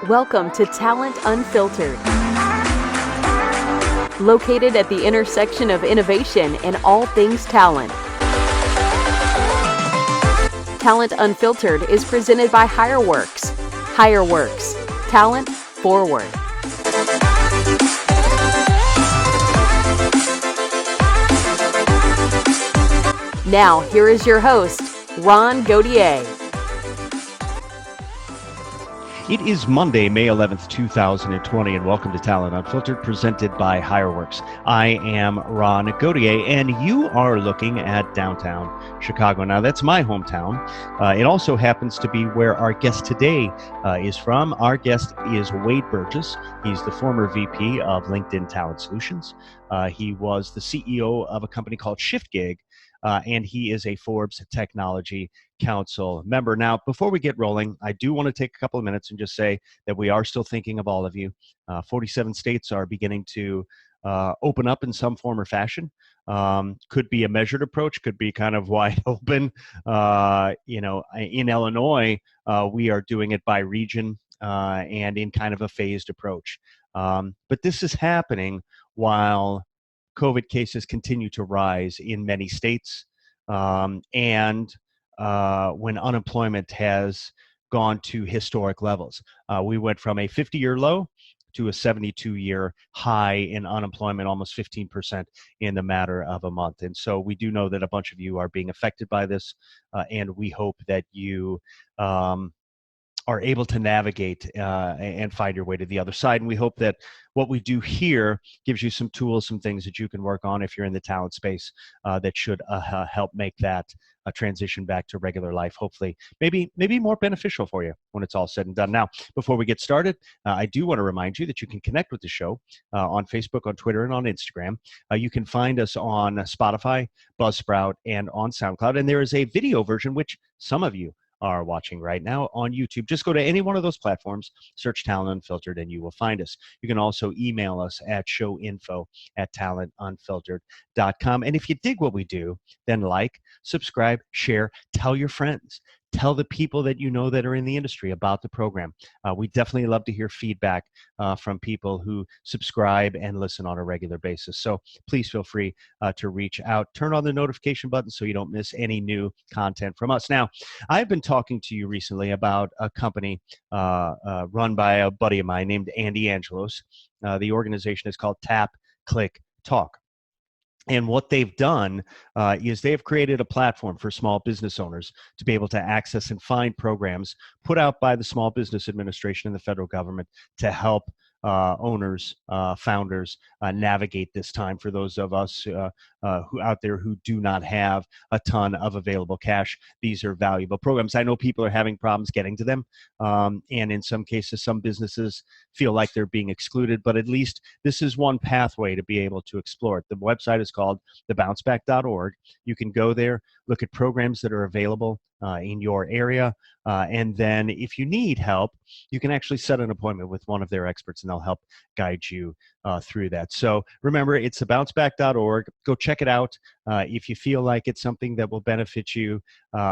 Welcome to Talent Unfiltered. Located at the intersection of innovation and all things talent. Talent Unfiltered is presented by HireWorks. HireWorks. Talent forward. Now, here is your host, Ron Gauthier. It is Monday, May 11th, 2020, and welcome to Talent Unfiltered, presented by HireWorks. I am Ron Gauthier, and you are looking at downtown Chicago. Now, that's my hometown. It also happens to be where our guest today is from. Our guest is Wade Burgess. He's the former VP of LinkedIn Talent Solutions. He was the CEO of a company called ShiftGig, and he is a Forbes Technology Council member. Now, before we get rolling, I do want to take a couple of minutes and just say that we are still thinking of all of you. 47 states are beginning to open up in some form or fashion. Could be a measured approach, could be kind of wide open. In Illinois, we are doing it by region and in kind of a phased approach. But this is happening while COVID cases continue to rise in many states, and when unemployment has gone to historic levels. We went from a 50-year low to a 72-year high in unemployment, almost 15% in the matter of a month. And so we do know that a bunch of you are being affected by this, and we hope that you are able to navigate and find your way to the other side. And we hope that what we do here gives you some tools, some things that you can work on if you're in the talent space that should help make that transition back to regular life, hopefully, maybe more beneficial for you when it's all said and done. Now, before we get started, I do want to remind you that you can connect with the show on Facebook, on Twitter, and on Instagram. You can find us on Spotify, Buzzsprout, and on Soundcloud. And there is a video version, which some of you are watching right now on YouTube. Just go to any one of those platforms, search Talent Unfiltered, and you will find us. You can also email us at showinfo@talentunfiltered.com. And if you dig what we do, then like, subscribe, share, tell your friends. Tell the people that you know that are in the industry about the program. We definitely love to hear feedback from people who subscribe and listen on a regular basis. So please feel free to reach out. Turn on the notification button so you don't miss any new content from us. Now, I've been talking to you recently about a company run by a buddy of mine named Andy Angelos. The organization is called Tap, Click, Talk. And what they've done is they've created a platform for small business owners to be able to access and find programs put out by the Small Business Administration and the federal government to help owners, founders navigate this time. For those of us who out there who do not have a ton of available cash, these are valuable programs. I know people are having problems getting to them, and in some cases, some businesses feel like they're being excluded, but at least this is one pathway to be able to explore it. The website is called thebounceback.org. You can go there, look at programs that are available in your area, and then if you need help, you can actually set an appointment with one of their experts and they'll help guide you through that. So remember, it's thebounceback.org. Go check it out. If you feel like it's something that will benefit you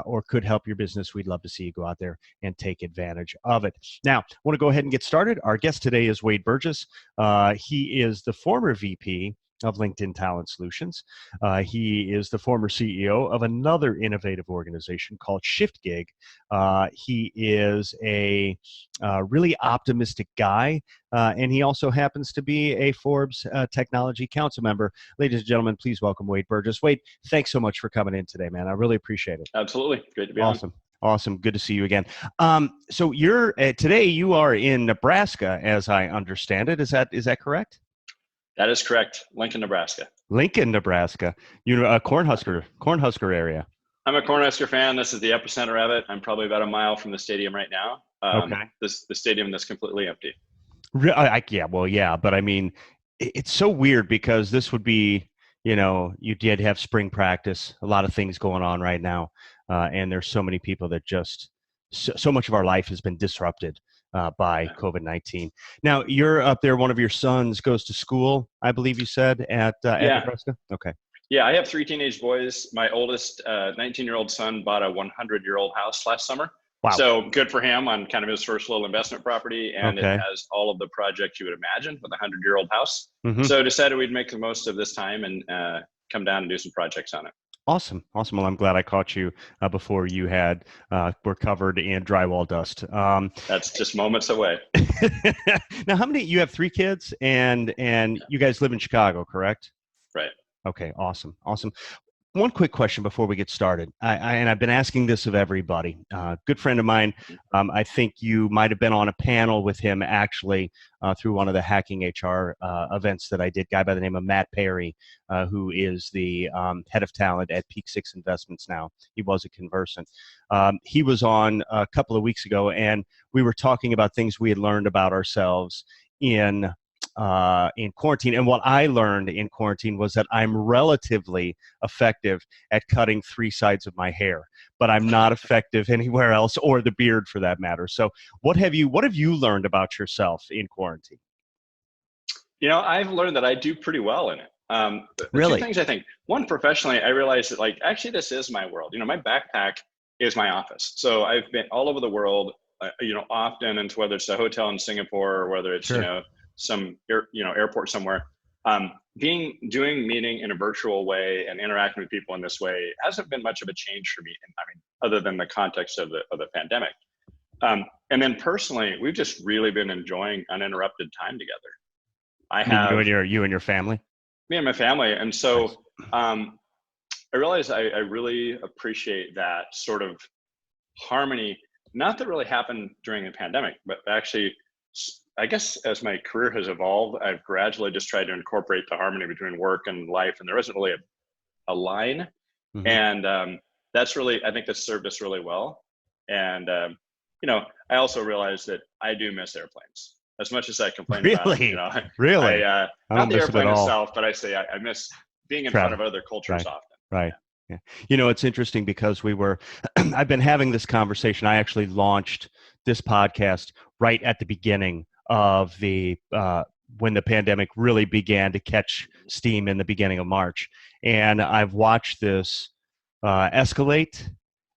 or could help your business, we'd love to see you go out there and take advantage of it. Now, I want to go ahead and get started. Our guest today is Wade Burgess. He is the former VP of LinkedIn Talent Solutions. He is the former CEO of another innovative organization called ShiftGig. He is a really optimistic guy, and he also happens to be a Forbes Technology Council member. Ladies and gentlemen, please welcome Wade Burgess. Wade, thanks so much for coming in today, man. I really appreciate it. Absolutely. Great to be on. on. Awesome. Good to see you again. So you're today you are in Nebraska, as I understand it. Is that correct? That is correct. Lincoln, Nebraska. Lincoln, Nebraska. You're a Cornhusker area. I'm a Cornhusker fan. This is the epicenter of it. I'm probably about a mile from the stadium right now. Okay. The stadium that's completely empty. But I mean, it's so weird because this would be, you did have spring practice, a lot of things going on right now, and there's so many people that just so much of our life has been disrupted by COVID-19. Now, you're up there. One of your sons goes to school, I believe you said, at Nebraska? Okay. Yeah, I have 3 teenage boys. My oldest 19-year-old son bought a 100-year-old house last summer. Wow. So good for him on kind of his first little investment property. And it Okay. has all of the projects you would imagine with a 100-year-old house. Hmm. So decided we'd make the most of this time and come down and do some projects on it. Awesome. Awesome. Well, I'm glad I caught you before you were covered in drywall dust. That's just moments away. Now, you have 3 kids and you guys live in Chicago, correct? Right. Okay. Awesome. Awesome. One quick question before we get started. And I've been asking this of everybody. Good friend of mine, I think you might have been on a panel with him actually through one of the Hacking HR events that I did. Guy by the name of Matt Perry, who is the head of talent at Peak Six Investments now. He was a Conversant. He was on a couple of weeks ago, and we were talking about things we had learned about ourselves in quarantine. And what I learned in quarantine was that I'm relatively effective at cutting 3 sides of my hair, but I'm not effective anywhere else, or the beard for that matter. So what have you learned about yourself in quarantine? I've learned that I do pretty well in it. The 2 Really? things I think. One, professionally, I realized that actually this is my world. My backpack is my office. So I've been all over the world, often, and whether it's a hotel in Singapore or whether it's, Sure. some airport somewhere. Doing meeting in a virtual way and interacting with people in this way hasn't been much of a change for me. And other than the context of the pandemic. And then personally, we've just really been enjoying uninterrupted time together. I I mean, have you and your family? me and my family. And so Nice. I realize I really appreciate that sort of harmony, not that really happened during the pandemic, but actually, I guess as my career has evolved, I've gradually just tried to incorporate the harmony between work and life. And there isn't really a line. Hmm. And that's really, I think that's served us really well. And, I also realized that I do miss airplanes as much as I complain about them. Really? Really? I Not don't the miss them at airplane all. itself, but I say I miss being in front Travel. of other cultures Right. often. Right. Yeah. It's interesting because I've been having this conversation. I actually launched this podcast right at the beginning of when the pandemic really began to catch steam in the beginning of March. And I've watched this escalate,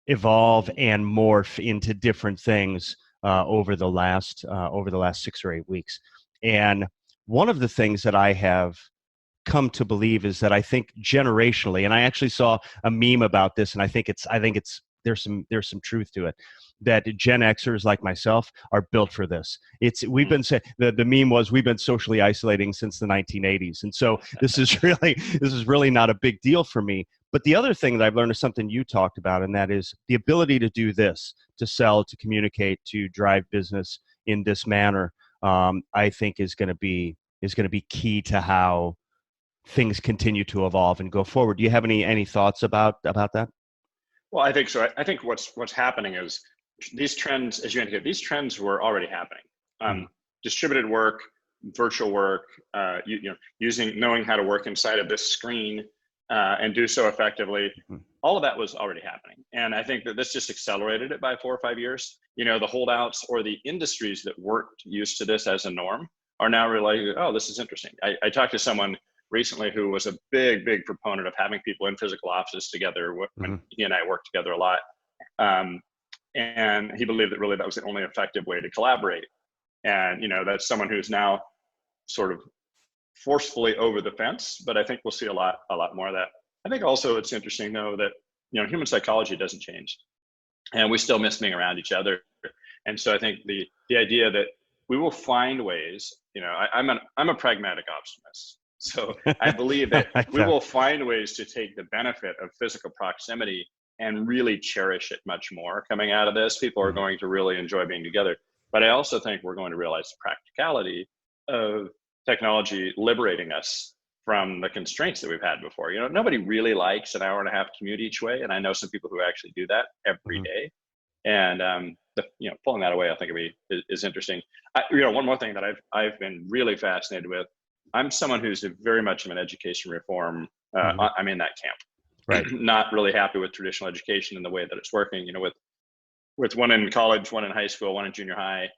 evolve, and morph into different things over the last 6 or 8 weeks. And one of the things that I have come to believe is that I think generationally, and I actually saw a meme about this, and I think there's some truth to it, that Gen Xers like myself are built for this. We've been the meme was we've been socially isolating since the 1980s, and so this is really not a big deal for me. But the other thing that I've learned is something you talked about, and that is the ability to do this, to sell, to communicate, to drive business in this manner. I think is going to be key to how things continue to evolve and go forward. Do you have any thoughts about that? Well, I think so. I think what's happening is these trends, as you indicated, these trends were already happening. Mm. Distributed work, virtual work, knowing how to work inside of this screen and do so effectively. Mm. All of that was already happening. And I think that this just accelerated it by 4 or 5 years. The holdouts or the industries that weren't used to this as a norm are now realizing, oh, this is interesting. I talked to someone recently who was a big proponent of having people in physical offices together when he and I worked together a lot. And he believed that really that was the only effective way to collaborate. And, that's someone who's now sort of forcefully over the fence, but I think we'll see a lot more of that. I think also it's interesting though that, human psychology doesn't change and we still miss being around each other. And so I think the idea that we will find ways, I'm a pragmatic optimist. So I believe that we will find ways to take the benefit of physical proximity and really cherish it much more coming out of this. People are going to really enjoy being together. But I also think we're going to realize the practicality of technology liberating us from the constraints that we've had before. Nobody really likes an hour and a half commute each way. And I know some people who actually do that every day. And pulling that away, I think is interesting. One more thing that I've been really fascinated with. I'm someone who's very much of an education reform. I'm in that camp. Right. Not really happy with traditional education and the way that it's working. With one in college, one in high school, one in junior high.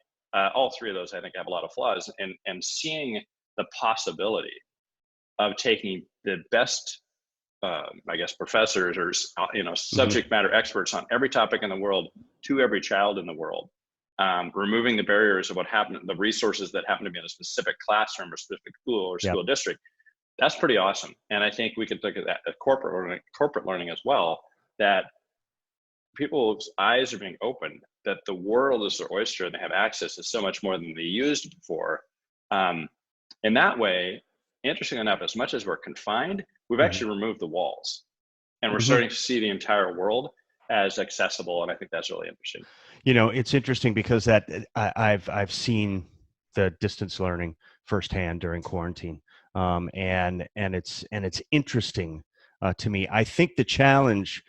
All 3 of those, I think, have a lot of flaws. And seeing the possibility of taking the best I guess, professors or, subject matter experts on every topic in the world to every child in the world, removing the barriers of what happened, the resources that happen to be in a specific classroom or specific school or school district. That's pretty awesome. And I think we could look at that at corporate learning as well, that people's eyes are being opened, that the world is their oyster and they have access to so much more than they used before. In that way, interesting enough, as much as we're confined, we've actually removed the walls, and we're starting to see the entire world as accessible. And I think that's really interesting. It's interesting because that I've seen the distance learning firsthand during quarantine, and it's interesting to me. I think the challenge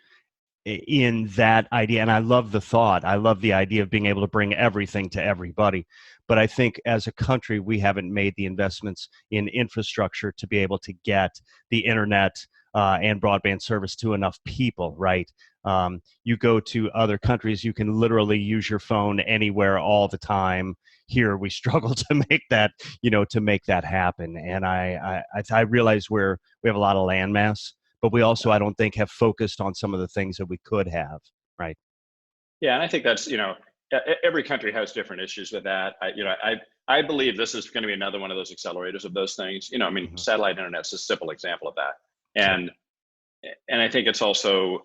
in that idea, and I love the thought, I love the idea of being able to bring everything to everybody, but I think as a country we haven't made the investments in infrastructure to be able to get the internet and broadband service to enough people, right? You go to other countries, you can literally use your phone anywhere all the time. Here we struggle to make that, to make that happen. And I realize we have a lot of landmass, but we also, I don't think, have focused on some of the things that we could have, right? Yeah, and I think that's, every country has different issues with that. I believe this is going to be another one of those accelerators of those things. Satellite internet's a simple example of that. And I think it's also,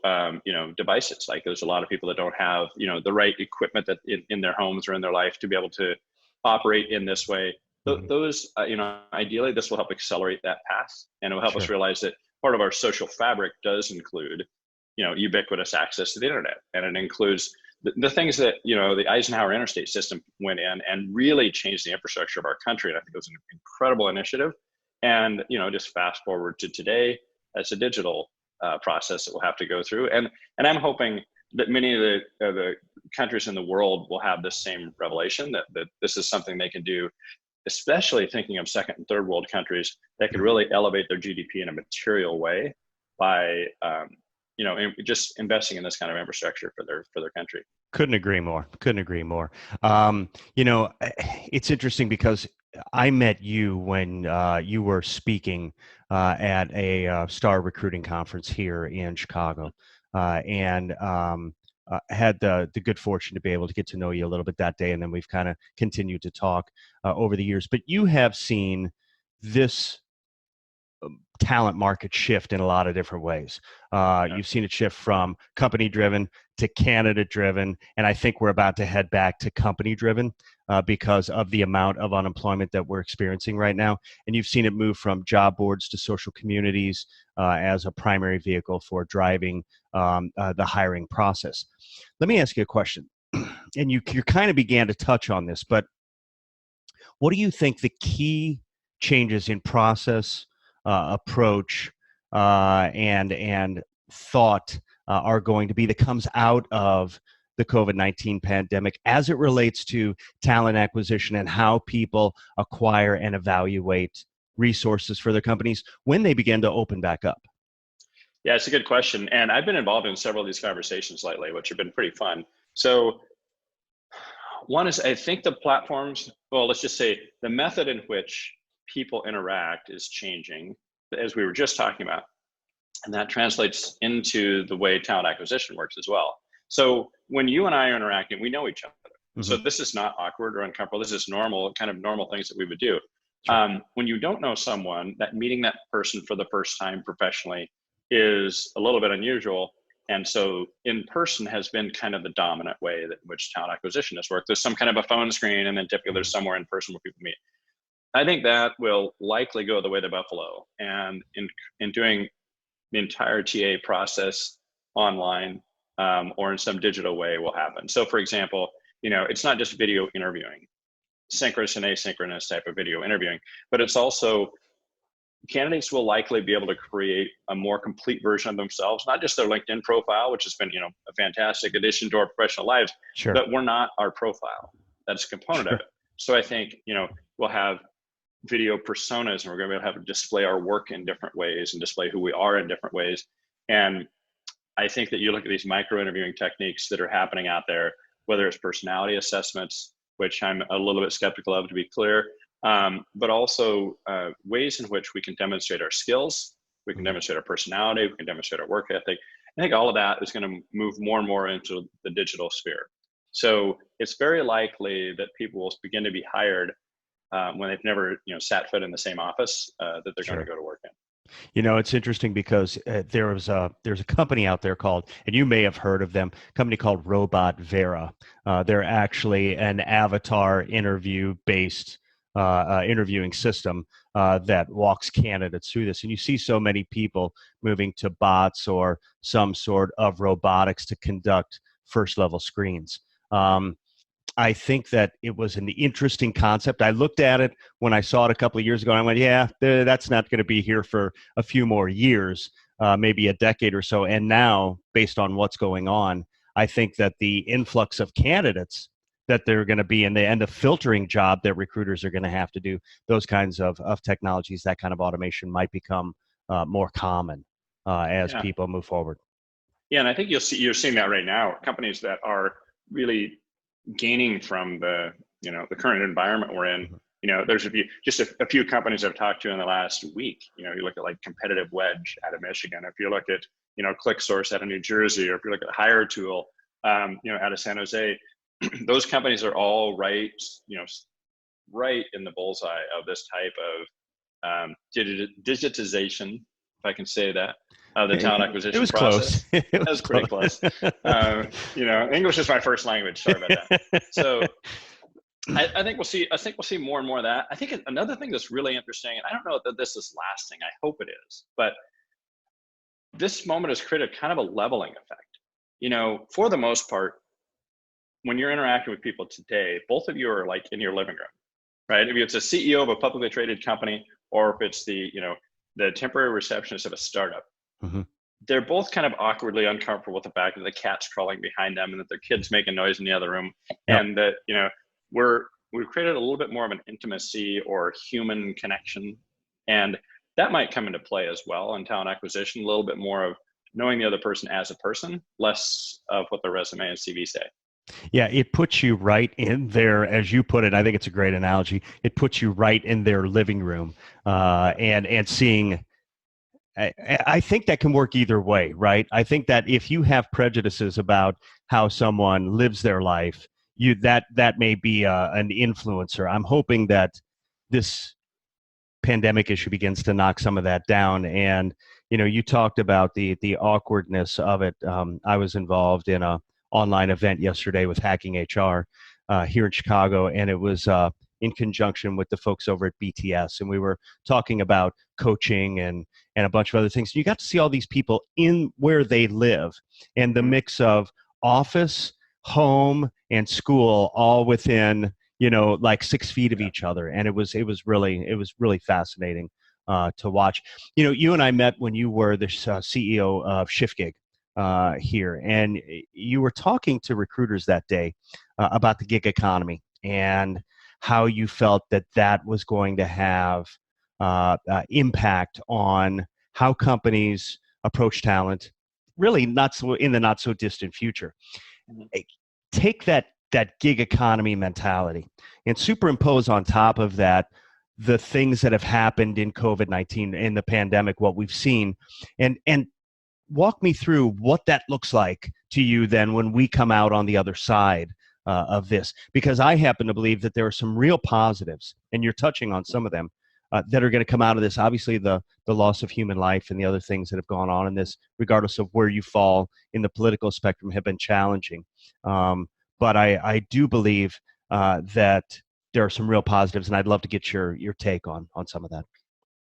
devices. Like there's a lot of people that don't have, the right equipment that in their homes or in their life to be able to operate in this way. Those, ideally, this will help accelerate that path, and it will help us realize that part of our social fabric does include, ubiquitous access to the internet, and it includes the things that the Eisenhower interstate system went in and really changed the infrastructure of our country. And I think it was an incredible initiative. And just fast forward to today, it's a digital process that we'll have to go through. And I'm hoping that many of the countries in the world will have this same revelation, that this is something they can do, especially thinking of second and third world countries that could really elevate their GDP in a material way by, just investing in this kind of infrastructure for their country. Couldn't agree more. It's interesting because I met you when you were speaking at a star recruiting conference here in Chicago, and had the good fortune to be able to get to know you a little bit that day, and then we've kind of continued to talk over the years. But you have seen this talent market shift in a lot of different ways. You've seen it shift from company driven to candidate driven, and I think we're about to head back to company driven because of the amount of unemployment that we're experiencing right now. And you've seen it move from job boards to social communities as a primary vehicle for driving the hiring process. Let me ask you a question, and you kind of began to touch on this, but what do you think the key changes in process, approach, and thought are going to be that comes out of the COVID-19 pandemic as it relates to talent acquisition and how people acquire and evaluate resources for their companies when they begin to open back up? Yeah, it's a good question. And I've been involved in several of these conversations lately, which have been pretty fun. So one is, I think the platforms, well, let's just say the method in which people interact is changing, as we were just talking about. And that translates into the way talent acquisition works as well. So when you and I are interacting, we know each other. So this is not awkward or uncomfortable. This is normal, kind of normal things that we would do. When you don't know someone, that meeting that person for the first time professionally is a little bit unusual. And so in person has been kind of the dominant way that in which talent acquisition has worked. There's some kind of a phone screen, and then typically there's somewhere in person where people meet. I think that will likely go the way of Buffalo, and in doing the entire TA process online or in some digital way will happen. So for example, it's not just video interviewing, synchronous and asynchronous type of video interviewing, but it's also candidates will likely be able to create a more complete version of themselves, not just their LinkedIn profile, which has been, a fantastic addition to our professional lives, but we're not our profile. That's a component of it. So I think, we'll have video personas, and we're going to be able to have to display our work in different ways and display who we are in different ways. And I think that you look at these micro interviewing techniques that are happening out there, whether it's personality assessments, which I'm a little bit skeptical of, to be clear, but also ways in which we can demonstrate our skills We can demonstrate our personality. We can demonstrate our work ethic. I think all of that is going to move more and more into the digital sphere. So it's very likely that people will begin to be hired when they've never, sat foot in the same office that they're going to go to work in. It's interesting because there's a company out there called, and you may have heard of them, a company called Robot Vera. They're actually an avatar interview-based interviewing system that walks candidates through this. And you see so many people moving to bots or some sort of robotics to conduct first-level screens. I think that it was an interesting concept. I looked at it when I saw it a couple of years ago, and I went, yeah, that's not going to be here for a few more years, maybe a decade or so. And now, based on what's going on, I think that the influx of candidates that they're going to be in and the filtering job that recruiters are going to have to do, those kinds of technologies, that kind of automation might become more common as people move forward. Yeah, and I think you're seeing that right now. Companies that are really gaining from the current environment we're in. There's a few companies I've talked to in the last week. You look at like Competitive Wedge out of Michigan. If you look at ClickSource out of New Jersey, or if you look at HireTool, out of San Jose, those companies are all right in the bullseye of this type of digitization, if I can say that, of the talent acquisition process. Close. It was pretty close. English is my first language. Sorry about that. So I think we'll see more and more of that. I think another thing that's really interesting, and I don't know that this is lasting, I hope it is, but this moment has created kind of a leveling effect. For the most part, when you're interacting with people today, both of you are like in your living room, right? If it's a CEO of a publicly traded company, or if it's the temporary receptionist of a startup, they're both kind of awkwardly uncomfortable with the fact that the cat's crawling behind them and that their kid's making noise in the other room. And that, we've created a little bit more of an intimacy or human connection. And that might come into play as well in talent acquisition, a little bit more of knowing the other person as a person, less of what their resume and CV say. Yeah, it puts you right in there, as you put it. I think it's a great analogy. It puts you right in their living room, and seeing. I think that can work either way, right? I think that if you have prejudices about how someone lives their life, that may be an influencer. I'm hoping that this pandemic issue begins to knock some of that down. And you talked about the awkwardness of it. I was involved in a online event yesterday with Hacking HR here in Chicago, and it was in conjunction with the folks over at BTS, and we were talking about coaching and a bunch of other things. You got to see all these people in where they live, and the mix of office, home, and school all within like 6 feet of each other, and it was really fascinating to watch. You and I met when you were the CEO of ShiftGig here, and you were talking to recruiters that day about the gig economy and how you felt that was going to have impact on how companies approach talent, really not so distant future. Take that gig economy mentality and superimpose on top of that the things that have happened in COVID-19, in the pandemic, what we've seen, and walk me through what that looks like to you then when we come out on the other side of this, because I happen to believe that there are some real positives, and you're touching on some of them, that are going to come out of this. Obviously, the loss of human life and the other things that have gone on in this, regardless of where you fall in the political spectrum, have been challenging. But I do believe that there are some real positives, and I'd love to get your take on some of that.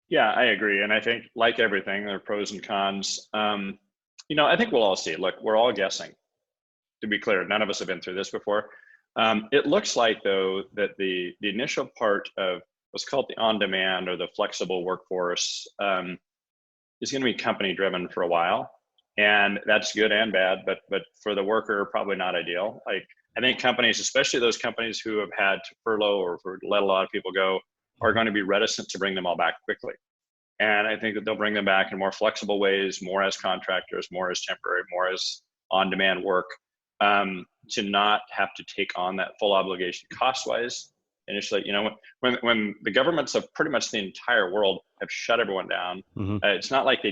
Yeah, I agree. And I think, like everything, there are pros and cons. I think we'll all see. Look, we're all guessing. To be clear, none of us have been through this before. It looks like, though, that the initial part of what's called the on-demand or the flexible workforce is going to be company-driven for a while. And that's good and bad, but for the worker, probably not ideal. Like, I think companies, especially those companies who have had to furlough or let a lot of people go, are going to be reticent to bring them all back quickly. And I think that they'll bring them back in more flexible ways, more as contractors, more as temporary, more as on-demand work, to not have to take on that full obligation cost-wise initially. When the governments of pretty much the entire world have shut everyone down, it's not like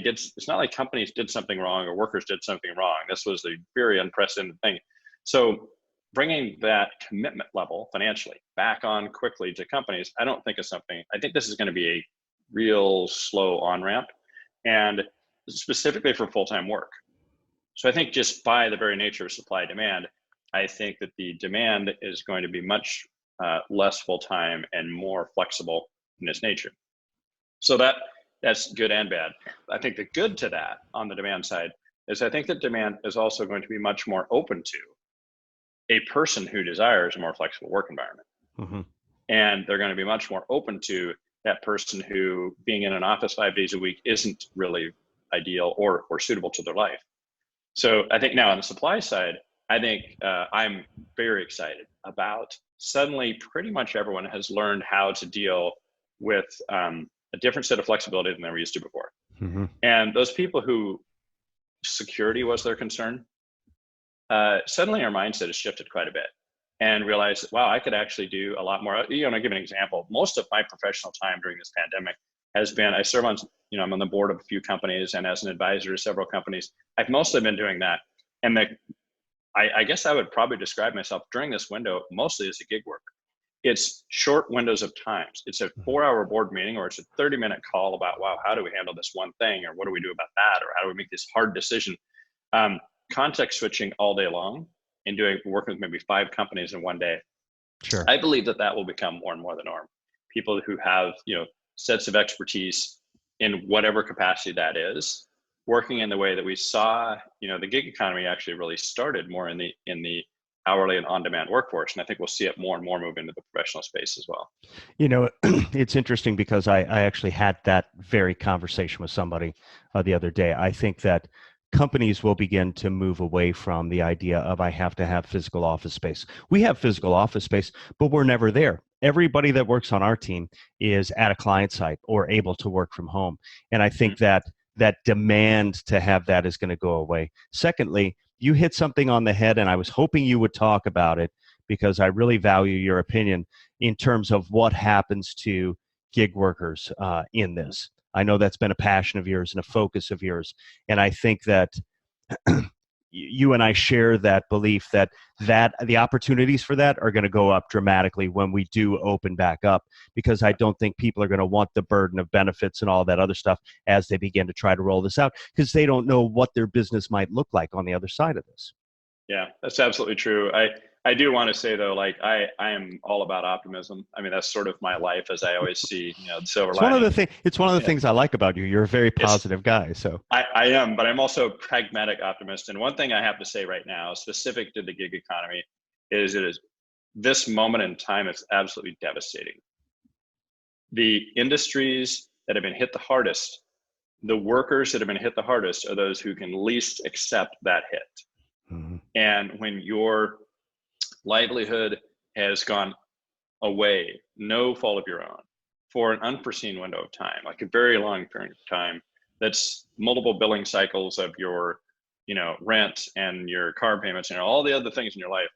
companies did something wrong or workers did something wrong. This was a very unprecedented thing. So bringing that commitment level financially back on quickly to companies, I don't think is something. I think this is going to be a real slow on ramp, and specifically for full-time work. So I think just by the very nature of supply demand, I think that the demand is going to be much less full-time and more flexible in its nature. So that's good and bad. I think the good to that on the demand side is I think that demand is also going to be much more open to a person who desires a more flexible work environment. And they're going to be much more open to that person who being in an office 5 days a week isn't really ideal or suitable to their life. So I think now on the supply side, I think I'm very excited about suddenly pretty much everyone has learned how to deal with a different set of flexibility than they were used to before. And those people who security was their concern, suddenly our mindset has shifted quite a bit and realized, wow, I could actually do a lot more. I'll give an example. Most of my professional time during this pandemic has been, I serve on, I'm on the board of a few companies and as an advisor to several companies. I've mostly been doing that. And I guess I would probably describe myself during this window mostly as a gig worker. It's short windows of times. It's a 4-hour board meeting, or it's a 30-minute call about, wow, how do we handle this one thing? Or what do we do about that? Or how do we make this hard decision? Context switching all day long and working with maybe 5 companies in one day. Sure. I believe that will become more and more the norm. People who have, sets of expertise in whatever capacity that is, working in the way that we saw, the gig economy actually really started more in the hourly and on-demand workforce. And I think we'll see it more and more move into the professional space as well. It's interesting because I actually had that very conversation with somebody the other day. I think that companies will begin to move away from the idea of I have to have physical office space. We have physical office space, but we're never there. Everybody that works on our team is at a client site or able to work from home. And I think that demand to have that is going to go away. Secondly, you hit something on the head, and I was hoping you would talk about it because I really value your opinion in terms of what happens to gig workers in this. I know that's been a passion of yours and a focus of yours. And I think that you and I share that belief that the opportunities for that are going to go up dramatically when we do open back up, because I don't think people are going to want the burden of benefits and all that other stuff as they begin to try to roll this out, because they don't know what their business might look like on the other side of this. Yeah, that's absolutely true. I do want to say though, like I am all about optimism. I mean, that's sort of my life, as I always see, the silver lining. It's one of the things I like about you. You're a very positive guy. So I am, but I'm also a pragmatic optimist. And one thing I have to say right now, specific to the gig economy, is this moment in time is absolutely devastating. The industries that have been hit the hardest, the workers that have been hit the hardest are those who can least accept that hit. And when your livelihood has gone away, no fault of your own, for an unforeseen window of time, like a very long period of time, that's multiple billing cycles of your, rent and your car payments and all the other things in your life,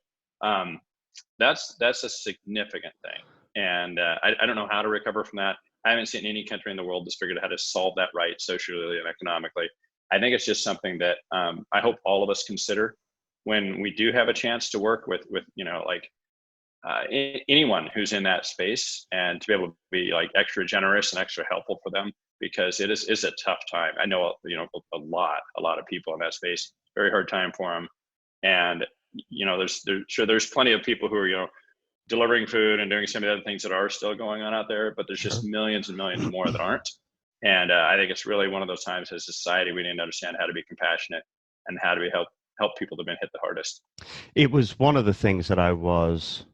that's a significant thing. And I don't know how to recover from that. I haven't seen any country in the world that's figured out how to solve that right socially and economically. I think it's just something that I hope all of us consider when we do have a chance to work with anyone who's in that space, and to be able to be like extra generous and extra helpful for them, because it's a tough time. I know, a lot of people in that space, very hard time for them. And, there's plenty of people who are, delivering food and doing some of the other things that are still going on out there, but there's just millions and millions more that aren't. And I think it's really one of those times as a society, we need to understand how to be compassionate and how to help people that have been hit the hardest. It was one of the things that I was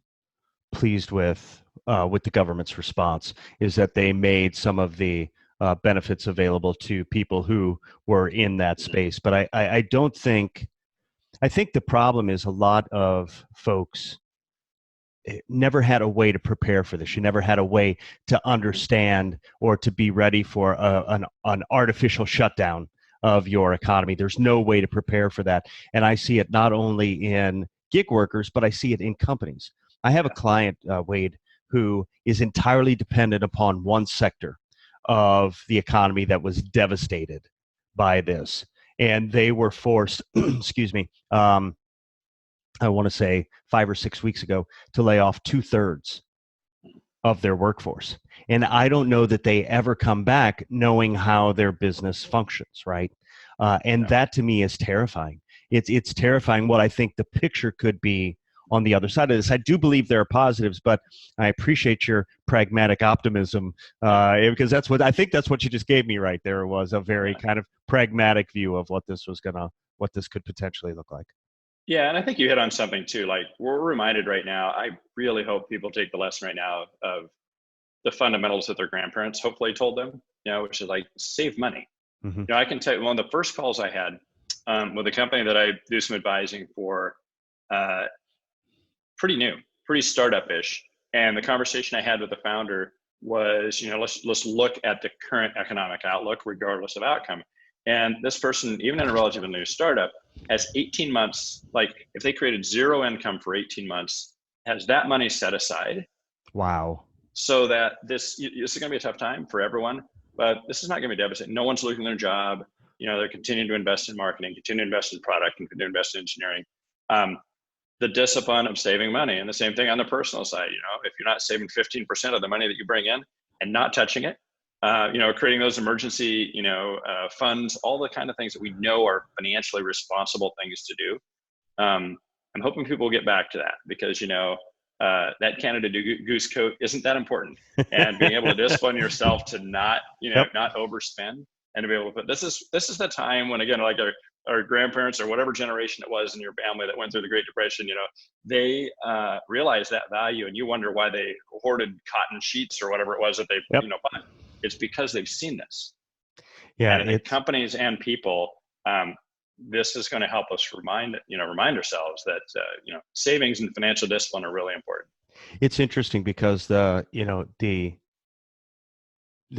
pleased with the government's response, is that they made some of the benefits available to people who were in that space. But I think the problem is a lot of folks never had a way to prepare for this. You never had a way to understand or to be ready for an artificial shutdown of your economy. There's no way to prepare for that. And I see it not only in gig workers, but I see it in companies. I have a client, Wade, who is entirely dependent upon one sector of the economy that was devastated by this. And they were forced, excuse me, I want to say 5 or 6 weeks ago, to lay off 2/3 of their workforce. And I don't know that they ever come back knowing how their business functions, right? And that to me is terrifying. It's terrifying what I think the picture could be on the other side of this. I do believe there are positives, but I appreciate your pragmatic optimism because that's what you just gave me right there, was a very kind of pragmatic view of what this could potentially look like. Yeah, and I think you hit on something too. Like, we're reminded right now, I really hope people take the lesson right now of the fundamentals that their grandparents hopefully told them, which is like, save money. Mm-hmm. I can tell you, one of the first calls I had with a company that I do some advising for, pretty new, pretty startup-ish. And the conversation I had with the founder was, let's look at the current economic outlook regardless of outcome. And this person, even in a relatively new startup, has 18 months, like if they created zero income for 18 months, has that money set aside. Wow. So that this is going to be a tough time for everyone, but this is not going to be devastating. No one's losing their job. They're continuing to invest in marketing, continue to invest in product, and continue to invest in engineering. The discipline of saving money, and the same thing on the personal side. If you're not saving 15% of the money that you bring in and not touching it, creating those emergency, funds, all the kind of things that we know are financially responsible things to do. I'm hoping people will get back to that, because, that Canada Goose coat isn't that important. And being able to discipline yourself to not, not overspend, and to be able to put, this is the time when, again, like our grandparents or whatever generation it was in your family that went through the Great Depression, they realized that value, and you wonder why they hoarded cotton sheets or whatever it was that they, bought. It's because they've seen this. Yeah, and companies and people, this is going to help us remind ourselves that savings and financial discipline are really important. It's interesting because the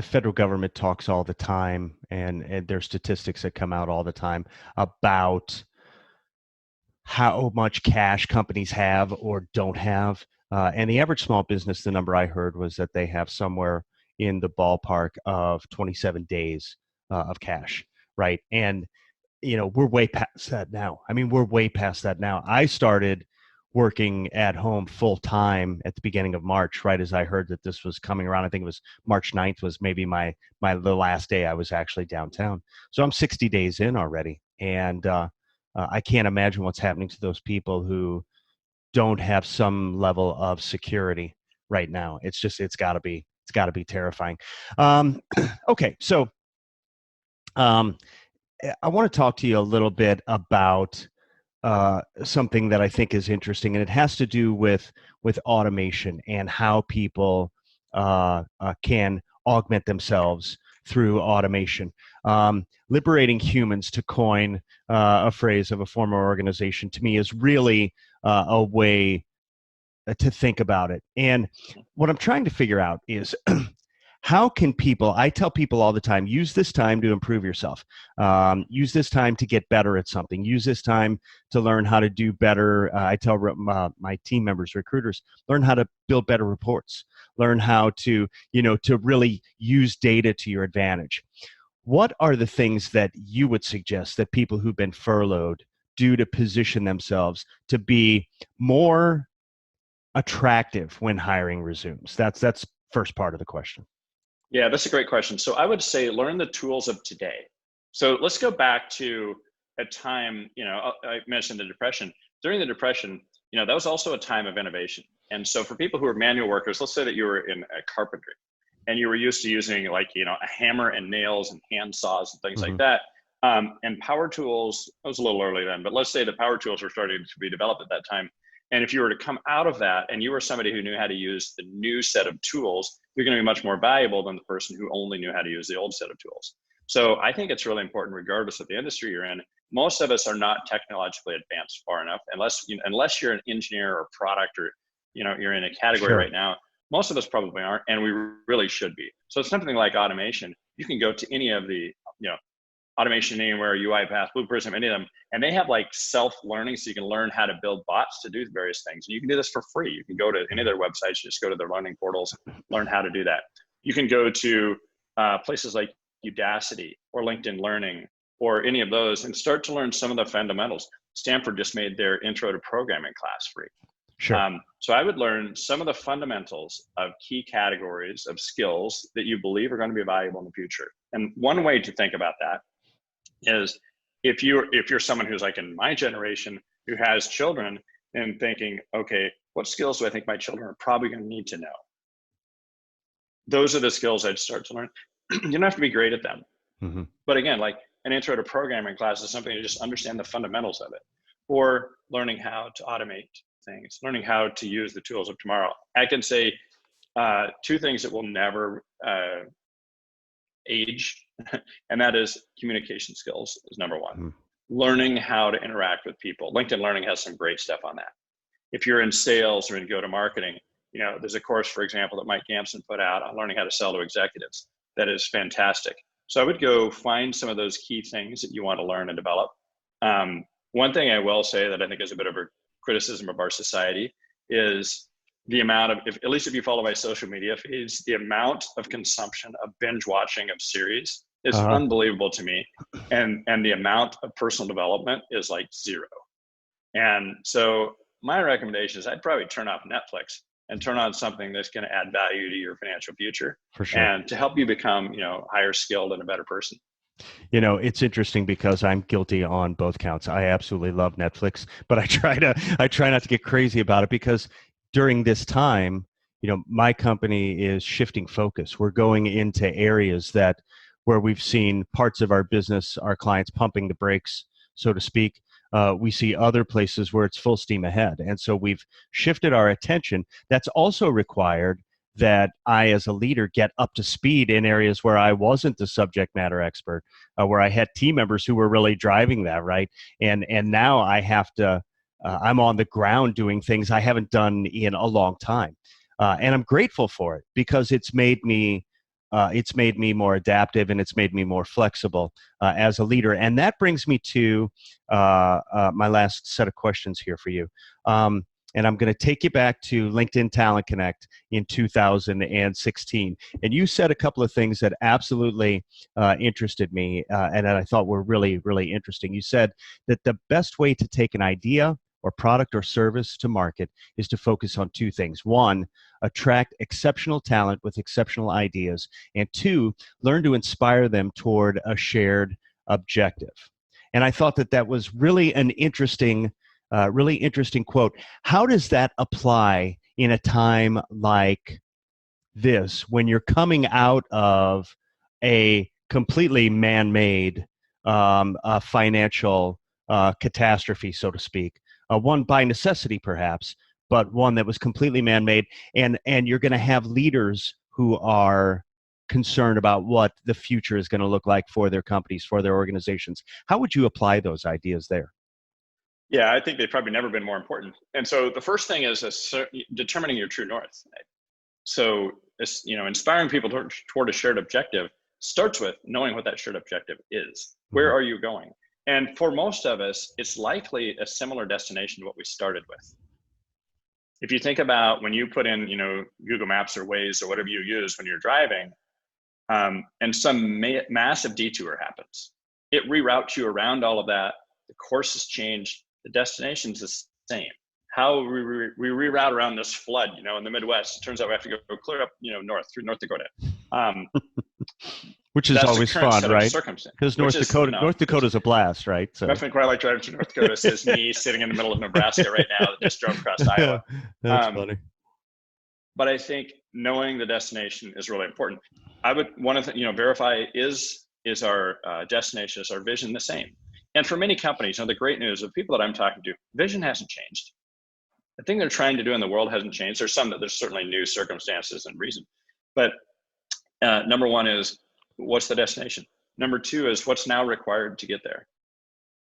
federal government talks all the time, and there's statistics that come out all the time about how much cash companies have or don't have. And the average small business, the number I heard was that they have somewhere in the ballpark of 27 days of cash, right? And, we're way past that now. I mean, we're way past that now. I started working at home full time at the beginning of March, right as I heard that this was coming around. I think it was March 9th was maybe the last day I was actually downtown. So I'm 60 days in already. And I can't imagine what's happening to those people who don't have some level of security right now. It's gotta be terrifying. Okay. So I want to talk to you a little bit about something that I think is interesting, and it has to do with automation and how people can augment themselves through automation. Liberating humans, to coin a phrase of a former organization, to me is really a way to think about it. And what I'm trying to figure out is how can people, I tell people all the time, use this time to improve yourself. Use this time to get better at something. Use this time to learn how to do better. I tell my team members, recruiters, learn how to build better reports. Learn how to, to really use data to your advantage. What are the things that you would suggest that people who've been furloughed do to position themselves to be more attractive when hiring resumes? That's first part of the question. Yeah, that's a great question. So I would say learn the tools of today. So let's go back to a time, I mentioned the Depression. During the Depression, that was also a time of innovation. And so for people who are manual workers, let's say that you were in a carpentry and you were used to using a hammer and nails and hand saws and things like that. And power tools, it was a little early then, but let's say the power tools were starting to be developed at that time. And if you were to come out of that and you were somebody who knew how to use the new set of tools, you're going to be much more valuable than the person who only knew how to use the old set of tools. So I think it's really important, regardless of the industry you're in. Most of us are not technologically advanced far enough, unless you're an engineer or product, or you're in a category right now. Most of us probably aren't, and we really should be. So it's something like automation. You can go to any of the Automation Anywhere, UiPath, Blue Prism, any of them, and they have like self-learning, so you can learn how to build bots to do various things. And you can do this for free. You can go to any of their websites, just go to their learning portals, learn how to do that. You can go to places like Udacity or LinkedIn Learning or any of those and start to learn some of the fundamentals. Stanford just made their intro to programming class free. Sure. So I would learn some of the fundamentals of key categories of skills that you believe are going to be valuable in the future. And one way to think about that is if you're someone who's like in my generation who has children and thinking, okay, what skills do I think my children are probably going to need to know? Those are the skills I'd start to learn. You don't have to be great at them. Mm-hmm. But again, like an intro to programming class is something to just understand the fundamentals of it, or learning how to automate things, learning how to use the tools of tomorrow. I can say two things that will never age, and that is communication skills is number one. Mm-hmm. Learning how to interact with people. LinkedIn Learning has some great stuff on that. If you're in sales or in go-to-marketing, there's a course, for example, that Mike Gampson put out on learning how to sell to executives. That is fantastic. So I would go find some of those key things that you want to learn and develop. One thing I will say that I think is a bit of a criticism of our society is the amount of, at least if you follow my social media feeds, the amount of consumption of binge watching of series is unbelievable to me. And the amount of personal development is like zero. And so my recommendation is I'd probably turn off Netflix and turn on something that's going to add value to your financial future. For sure. And to help you become, higher skilled and a better person. It's interesting because I'm guilty on both counts. I absolutely love Netflix, but I try not to get crazy about it because during this time, my company is shifting focus. We're going into areas where we've seen parts of our business, our clients pumping the brakes, so to speak. We see other places where it's full steam ahead. And so we've shifted our attention. That's also required that I, as a leader, get up to speed in areas where I wasn't the subject matter expert, where I had team members who were really driving that, right? And now I have to, I'm on the ground doing things I haven't done in a long time. And I'm grateful for it because it's made me more adaptive and it's made me more flexible as a leader. And that brings me to my last set of questions here for you. And I'm going to take you back to LinkedIn Talent Connect in 2016. And you said a couple of things that absolutely interested me and that I thought were really, really interesting. You said that the best way to take an idea or product or service to market is to focus on two things. One, attract exceptional talent with exceptional ideas. And two, learn to inspire them toward a shared objective. And I thought that was really an interesting quote. How does that apply in a time like this when you're coming out of a completely man-made financial catastrophe, so to speak? One by necessity, perhaps, but one that was completely man-made, and you're going to have leaders who are concerned about what the future is going to look like for their companies, for their organizations. How would you apply those ideas there? Yeah, I think they've probably never been more important. And so the first thing is determining your true north. So, inspiring people toward a shared objective starts with knowing what that shared objective is. Where are you going? And for most of us, it's likely a similar destination to what we started with. If you think about when you put in, Google Maps or Waze or whatever you use when you're driving, and some massive detour happens, it reroutes you around all of that. The course has changed. The destination's the same. How we reroute around this flood, in the Midwest, it turns out we have to go clear up, north through North Dakota. Which is always fun, right? Because North Dakota's a blast, right? So nothing quite like driving to North Dakota, says me sitting in the middle of Nebraska right now that just drove across Iowa. That's funny. But I think knowing the destination is really important. I would want to, verify is our destination, is our vision the same? And for many companies, the great news of people that I'm talking to, vision hasn't changed. The thing they're trying to do in the world hasn't changed. There's certainly new circumstances and reason. But number one is, what's the destination? Number two is, what's now required to get there?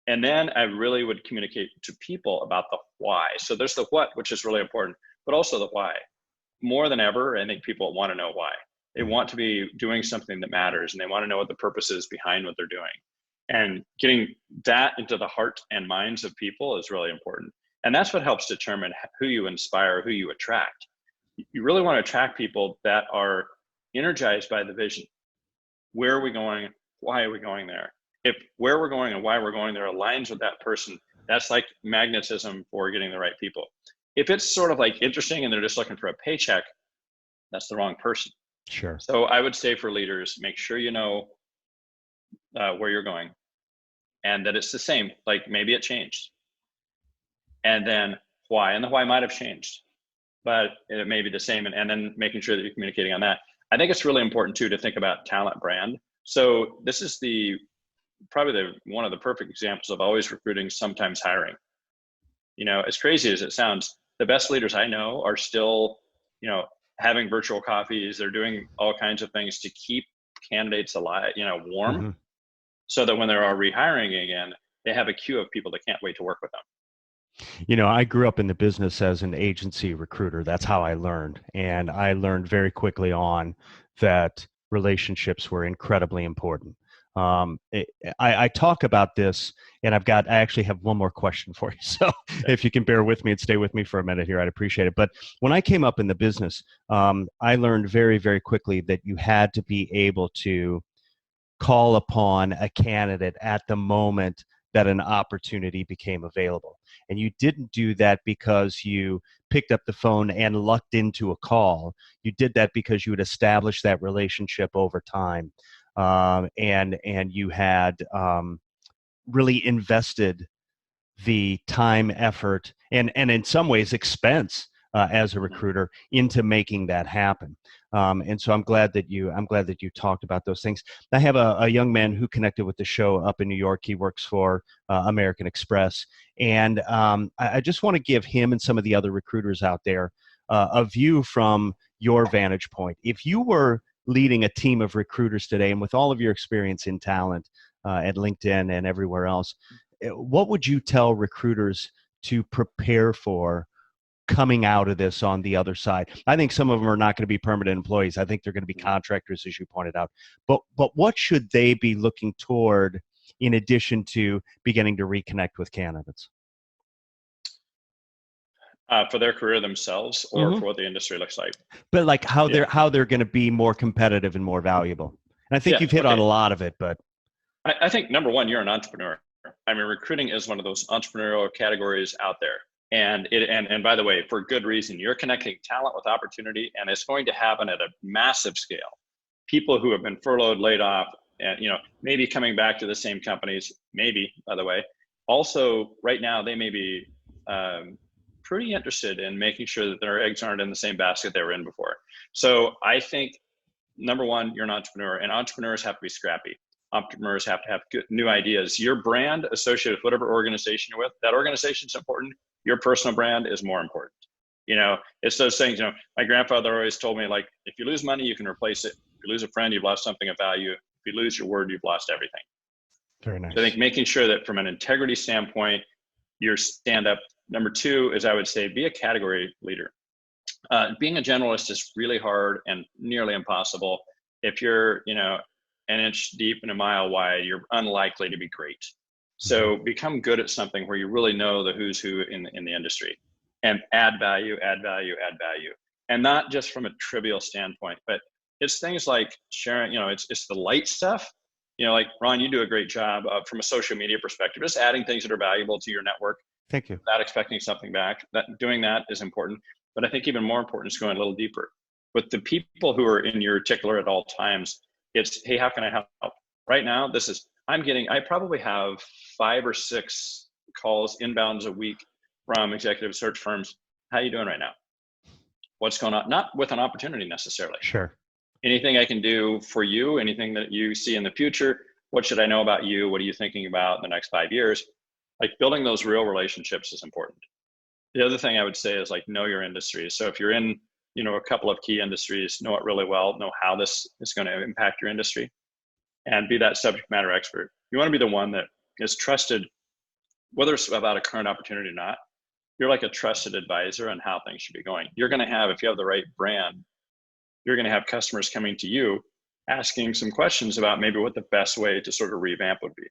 And then I really would communicate to people about the why. So there's the what, which is really important, but also the why. More than ever, I think people want to know why. They want to be doing something that matters, and they want to know what the purpose is behind what they're doing. And getting that into the heart and minds of people is really important. And that's what helps determine who you inspire, who you attract. You really want to attract people that are energized by the vision. Where are we going? Why are we going there? If where we're going and why we're going there aligns with that person, that's like magnetism for getting the right people. If it's sort of like interesting and they're just looking for a paycheck, that's the wrong person. Sure. So I would say for leaders, make sure you know where you're going and that it's the same. Like maybe it changed. And then why? And the why might have changed, but it may be the same. And then making sure that you're communicating on that. I think it's really important too to think about talent brand. So this is probably one of the perfect examples of always recruiting, sometimes hiring. You know, as crazy as it sounds, the best leaders I know are still, you know, having virtual coffees. They're doing all kinds of things to keep candidates alive, you know, warm, Mm-hmm. so that when they're all rehiring again, they have a queue of people that can't wait to work with them. You know, I grew up in the business as an agency recruiter. That's how I learned. And I learned very quickly on that relationships were incredibly important. I talk about this, and I actually have one more question for you. So if you can bear with me and stay with me for a minute here, I'd appreciate it. But when I came up in the business, I learned very, very quickly that you had to be able to call upon a candidate at the moment that an opportunity became available. And you didn't do that because you picked up the phone and lucked into a call. You did that because you had established that relationship over time. And you had really invested the time, effort, and in some ways expense as a recruiter into making that happen. And so I'm glad that you talked about those things. I have a young man who connected with the show up in New York. He works for American Express, and I just want to give him and some of the other recruiters out there a view from your vantage point. If you were leading a team of recruiters today, and with all of your experience in talent at LinkedIn and everywhere else, what would you tell recruiters to prepare for coming out of this on the other side? I think some of them are not going to be permanent employees. I think they're going to be contractors, as you pointed out. But what should they be looking toward in addition to beginning to reconnect with candidates? For their career themselves, or for what the industry looks like. But like how they're going to be more competitive and more valuable. And I think you've hit on a lot of it, but I think number one, you're an entrepreneur. I mean, recruiting is one of those entrepreneurial categories out there. And by the way, for good reason. You're connecting talent with opportunity, and it's going to happen at a massive scale. People who have been furloughed, laid off, and maybe coming back to the same companies, maybe, by the way. Also, right now, they may be pretty interested in making sure that their eggs aren't in the same basket they were in before. So I think, number one, you're an entrepreneur, and entrepreneurs have to be scrappy. Entrepreneurs have to have good, new ideas. Your brand associated with whatever organization you're with, that organization is important. Your personal brand is more important. It's those things, my grandfather always told me, like, if you lose money, you can replace it. If you lose a friend, you've lost something of value. If you lose your word, you've lost everything. Very nice. So I think making sure that from an integrity standpoint, you're stand up. Number two is, I would say, be a category leader. Being a generalist is really hard and nearly impossible. If you're, an inch deep and a mile wide, you're unlikely to be great. So become good at something where you really know the who's who in the industry, and add value. And not just from a trivial standpoint, but it's things like sharing, it's the light stuff. Like Ron, you do a great job from a social media perspective, just adding things that are valuable to your network. Thank you. Without expecting something back. Doing that is important. But I think even more important is going a little deeper. With the people who are in your tickler at all times, it's, hey, how can I help? Right now, I probably have 5 or 6 calls, inbounds a week from executive search firms. How are you doing right now? What's going on? Not with an opportunity necessarily. Sure. Anything I can do for you, anything that you see in the future, what should I know about you? What are you thinking about in the next 5 years? Like, building those real relationships is important. The other thing I would say is, like, know your industry. So if you're in, a couple of key industries, know it really well, know how this is going to impact your industry, and be that subject matter expert. You want to be the one that is trusted, whether it's about a current opportunity or not. You're like a trusted advisor on how things should be going. You're going to have, if you have the right brand, you're going to have customers coming to you asking some questions about maybe what the best way to sort of revamp would be.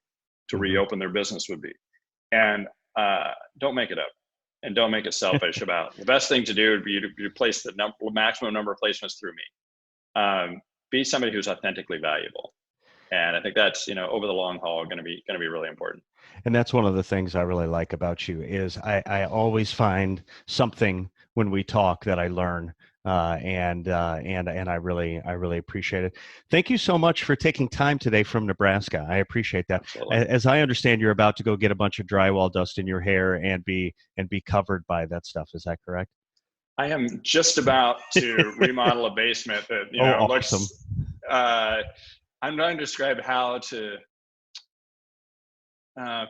to reopen their business would be. And don't make it up, and don't make it selfish about. The best thing to do would be to place the maximum number of placements through me. Be somebody who's authentically valuable. And I think that's, over the long haul, going to be really important. And that's one of the things I really like about you is I always find something when we talk that I learn, and I really appreciate it. Thank you so much for taking time today from Nebraska. I appreciate that. Absolutely. As I understand, you're about to go get a bunch of drywall dust in your hair and be covered by that stuff. Is that correct? I am just about to remodel a basement that awesome. looks. I'm trying to describe how to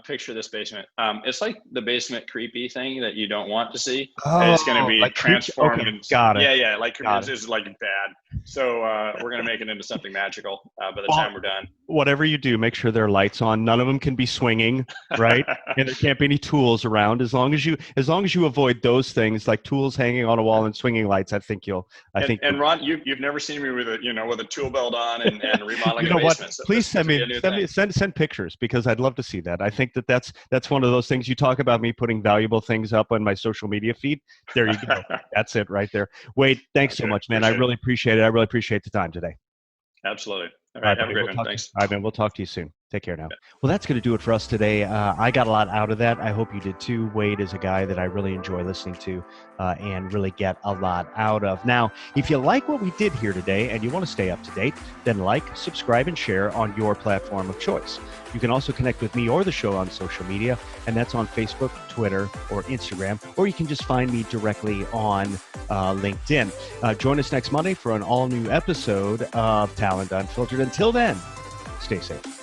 picture this basement. It's like the basement creepy thing that you don't want to see. And it's going to be like transformed. Okay, got it. Yeah, like it's like bad. So we're going to make it into something magical by the time we're done. Whatever you do, make sure there are lights on. None of them can be swinging, right? And there can't be any tools around. As long as you avoid those things, like tools hanging on a wall and swinging lights, I think. And Ron, you've never seen me with a tool belt on and remodeling a basement. So please send pictures, because I'd love to see that. I think that's one of those things. You talk about me putting valuable things up on my social media feed. There you go. That's it right there. Wade, thanks so much, man. I really appreciate it. I really appreciate the time today. Absolutely. All right, have a great one. Thanks. All right, man. We'll talk to you soon. Take care now. Yeah. Well, that's going to do it for us today. I got a lot out of that. I hope you did too. Wade is a guy that I really enjoy listening to and really get a lot out of. Now, if you like what we did here today and you want to stay up to date, then like, subscribe, and share on your platform of choice. You can also connect with me or the show on social media, and that's on Facebook, Twitter, or Instagram, or you can just find me directly on LinkedIn. Join us next Monday for an all-new episode of Talent Unfiltered. Until then, stay safe.